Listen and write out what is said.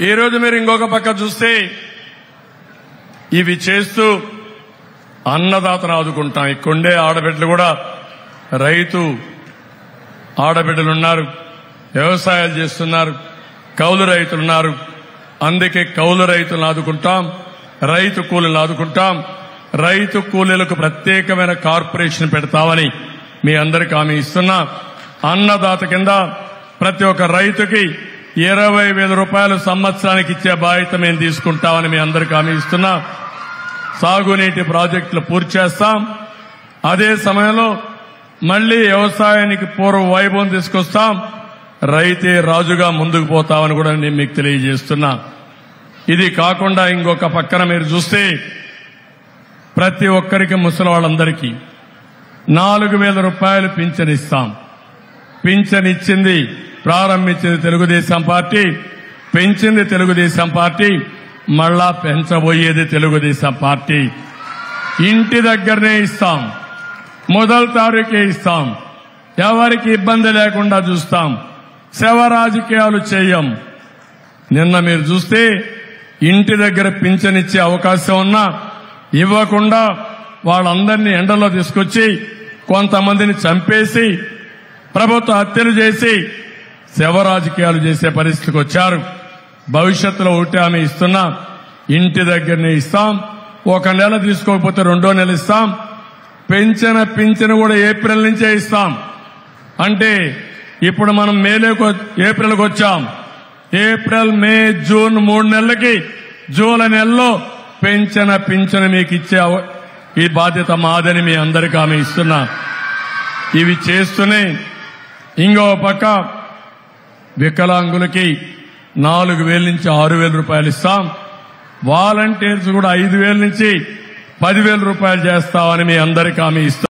ఈ రోజు మీరు ఇంకొక పక్క చూస్తే ఇవి చేస్తూ అన్నదాతను ఆదుకుంటాం. ఇక్కడే ఆడబిడ్డలు కూడా రైతు ఆడబిడ్డలున్నారు, వ్యవసాయాలు చేస్తున్నారు, కౌలు రైతులున్నారు. అందుకే కౌలు రైతులను ఆదుకుంటాం, రైతు కూలీలను ఆదుకుంటాం. రైతు కూలీలకు ప్రత్యేకమైన కార్పొరేషన్ పెడతామని మీ అందరికీ హామీ ఇస్తున్నా. అన్నదాత కింద ప్రతి ఒక్క రైతుకి 20,000 రూపాయలు సంవత్సరానికి ఇచ్చే బాధ్యత మేము తీసుకుంటామని మీ అందరికీ హామీ ఇస్తున్నా. సాగునీటి ప్రాజెక్టులు పూర్తి చేస్తాం. అదే సమయంలో మళ్లీ వ్యవసాయానికి పూర్వ వైభవం తీసుకొస్తాం. రైతే రాజుగా ముందుకు పోతామని కూడా నేను మీకు తెలియజేస్తున్నా. ఇది కాకుండా ఇంకొక పక్కన మీరు చూస్తే ప్రతి ఒక్కరికి ముసలి వాళ్ళందరికీ 4,000 రూపాయలు పింఛన్ ఇస్తాం. పింఛన్ ఇచ్చింది ప్రారంభించింది తెలుగుదేశం పార్టీ, పెంచింది తెలుగుదేశం పార్టీ, మళ్లా పెంచబోయేది తెలుగుదేశం పార్టీ. ఇంటి దగ్గరనే ఇస్తాం, మొదటి తారీఖే ఇస్తాం. ఎవరికి ఇబ్బంది లేకుండా చూస్తాం. శవ రాజకీయాలు చేయం. నిన్న మీరు చూస్తే ఇంటి దగ్గర పింఛన్ ఇచ్చే అవకాశం ఉన్నా ఇవ్వకుండా వాళ్ళందరినీ ఎండలో తీసుకొచ్చి కొంతమందిని చంపేసి ప్రభుత్వ హత్యలు చేసి శవ రాజకీయాలు చేసే పరిస్థితికి వచ్చారు. భవిష్యత్తులో ఒకటి హామీ ఇస్తున్నా, ఇంటి దగ్గరనే ఇస్తాం. 1 నెల తీసుకోకపోతే 2వ నెల ఇస్తాం. పెంచిన పింఛను కూడా ఏప్రిల్ నుంచే ఇస్తాం. అంటే ఇప్పుడు మనం ఏప్రిల్కి వచ్చాం. ఏప్రిల్, మే, జూన్ 3 నెలలకి జూలై నెలలో పెంచిన పింఛను మీకు ఇచ్చే ఈ బాధ్యత మాదని మీ అందరికీ హామీ ఇస్తున్నా. ఇవి చేస్తూనే ఇంకో పక్క వికలాంగులకి 4,000 నుంచి 6,000 రూపాయలు ఇస్తాం. వాలంటీర్స్ కూడా 5,000 నుంచి 10,000 రూపాయలు చేస్తామని మీ అందరికీ హామీ ఇస్తాం.